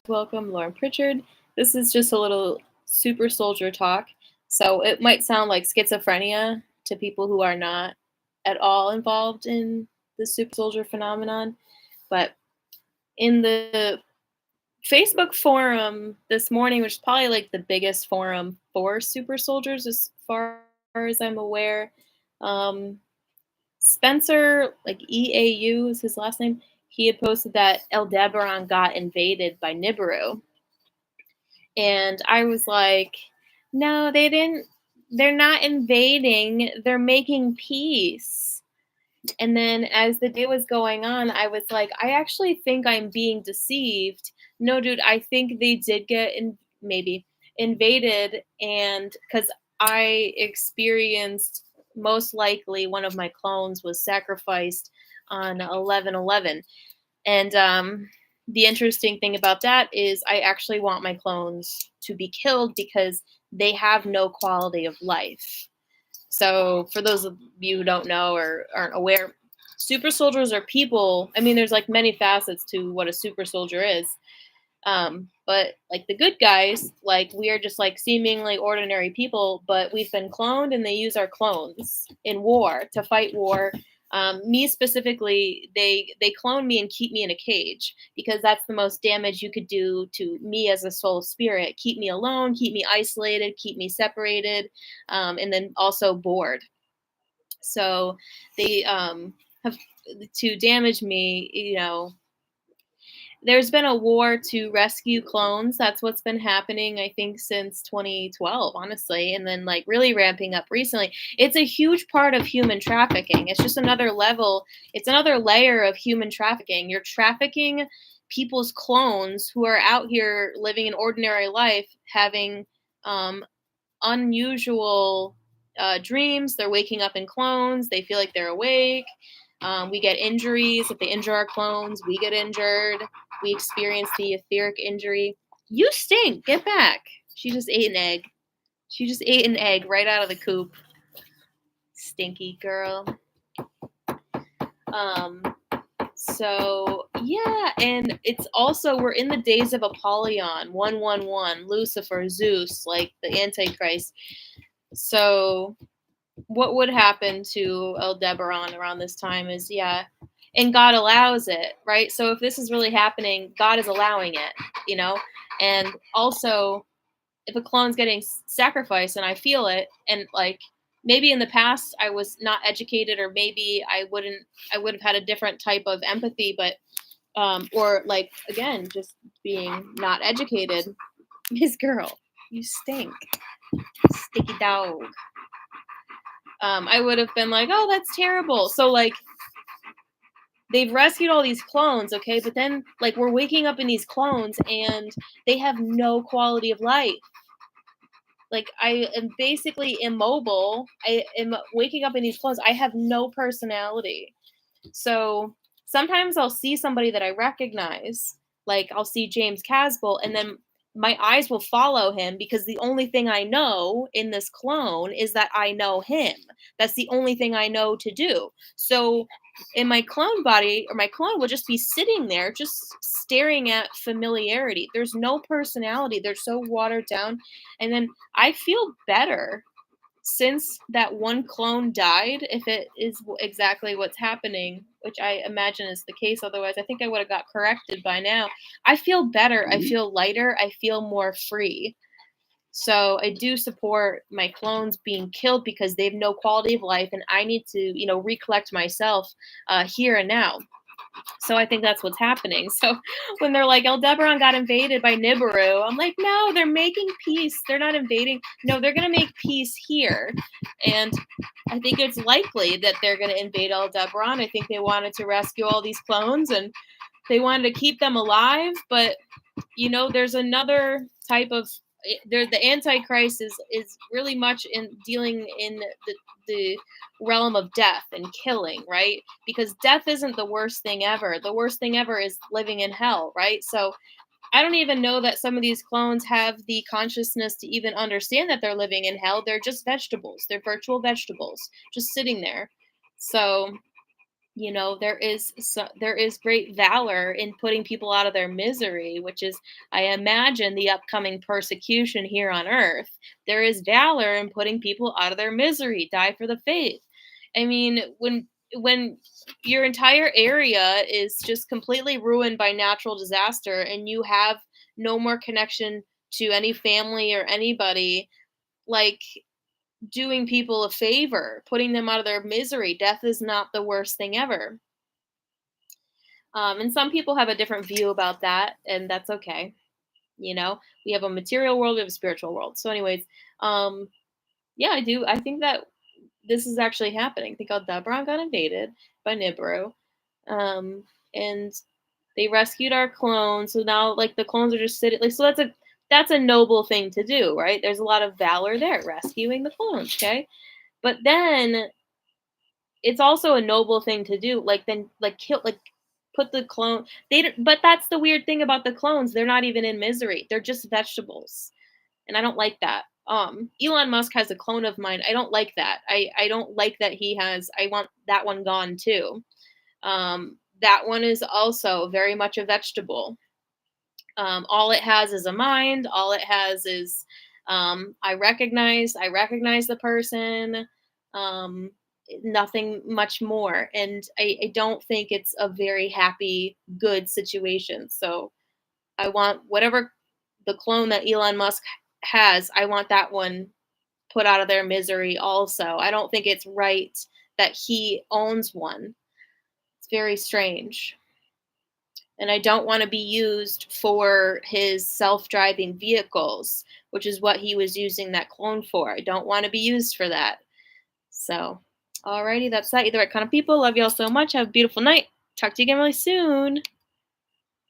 Welcome, Lauren Pritchard. This is just a little super soldier talk. So it might sound like schizophrenia to people who are not at all involved in the super soldier phenomenon. But in the Facebook forum this morning, which is probably like the biggest forum for super soldiers as far as I'm aware, um, Spencer, like EAU is his last name, he had posted that Aldebaran got invaded by Nibiru. And I was like, no, they didn't. They're not invading. They're making peace. And then as the day was going on, I was like, I actually think I'm being deceived. No, dude, I think they did get maybe invaded. And because I experienced most likely one of my clones was sacrificed on 11/11. And the interesting thing about that is I actually want my clones to be killed because they have no quality of life. So for those of you who don't know or aren't aware, super soldiers are people. I mean, there's like many facets to what a super soldier is. But like the good guys, like we are just like seemingly ordinary people, but we've been cloned and they use our clones in war to fight war. Me specifically, they clone me and keep me in a cage because that's the most damage you could do to me as a soul spirit. Keep me alone, keep me isolated, keep me separated, and then also bored. So they have to damage me, there's been a war to rescue clones. That's what's been happening, I think, since 2012, honestly, and then like really ramping up recently. It's a huge part of human trafficking. It's just another level, it's another layer of human trafficking. You're trafficking people's clones who are out here living an ordinary life, having unusual dreams. They're waking up in clones, they feel like they're awake. We get injuries. If they injure our clones, we get injured. We experience the etheric injury. You stink. Get back. She just ate an egg. She just ate an egg right out of the coop. Stinky girl. So yeah, and it's also we're in the days of Apollyon, 111, Lucifer, Zeus, like the Antichrist. So what would happen to Aldebaran around this time is, and God allows it, right? So if this is really happening, God is allowing it. And also, if a clone's getting sacrificed and I feel it, and like maybe in the past I was not educated, or maybe I would have had a different type of empathy, but or like again, just being not educated. Miss Girl, you stink, sticky dog. I would have been like, oh, that's terrible. So like they've rescued all these clones, okay, but then like we're waking up in these clones and they have no quality of life. Like I am basically immobile. I am waking up in these clones. I have no personality. So sometimes I'll see somebody that I recognize, like I'll see James Casbolt, and then my eyes will follow him because the only thing I know in this clone is that I know him. That's the only thing I know to do. So in my clone body, or my clone will just be sitting there just staring at familiarity. There's no personality. They're so watered down. And then I feel better since that one clone died, if it is exactly what's happening, which I imagine is the case, otherwise I think I would have got corrected by now. I feel better. I feel lighter. I feel more free. So I do support my clones being killed because they have no quality of life, and I need to, recollect myself here and now. So I think that's what's happening. So when they're like, Aldebaran got invaded by Nibiru, I'm like, no, they're making peace. They're not invading. No, they're going to make peace here. And I think it's likely that they're going to invade Aldebaran. I think they wanted to rescue all these clones and they wanted to keep them alive. But, there's another type of the Antichrist is really much in dealing in the realm of death and killing, right? Because death isn't the worst thing ever. The worst thing ever is living in hell, right? So I don't even know that some of these clones have the consciousness to even understand that they're living in hell. They're just vegetables. They're virtual vegetables just sitting there. So There is great valor in putting people out of their misery, which is, I imagine, the upcoming persecution here on earth. There is valor in putting people out of their misery. Die for the faith. I mean, when your entire area is just completely ruined by natural disaster and you have no more connection to any family or anybody, like, doing people a favor, putting them out of their misery. Death is not the worst thing ever. And some people have a different view about that, and that's okay. We have a material world, we have a spiritual world. So, anyways, um, yeah, I do. I think that this is actually happening. I think Aldebaran got invaded by Nibiru, um, and they rescued our clones. So now, like, the clones are just sitting. Like, so that's a noble thing to do, right? There's a lot of valor there, rescuing the clones. Okay, but then it's also a noble thing to do. Like, then, like, kill, like, put the clone. They don't, but that's the weird thing about the clones. They're not even in misery. They're just vegetables, and I don't like that. Elon Musk has a clone of mine. I don't like that. I don't like that he has. I want that one gone too. That one is also very much a vegetable. All it has is a mind. All it has is, I recognize the person. Um, Nothing much more. And I don't think it's a very happy, good situation. So I want whatever the clone that Elon Musk has, I want that one put out of their misery also. I don't think it's right that he owns one. It's very strange. And I don't want to be used for his self-driving vehicles, which is what he was using that clone for. I don't want to be used for that. So, alrighty, that's that. You're the right kind of people. Love y'all so much. Have a beautiful night. Talk to you again really soon.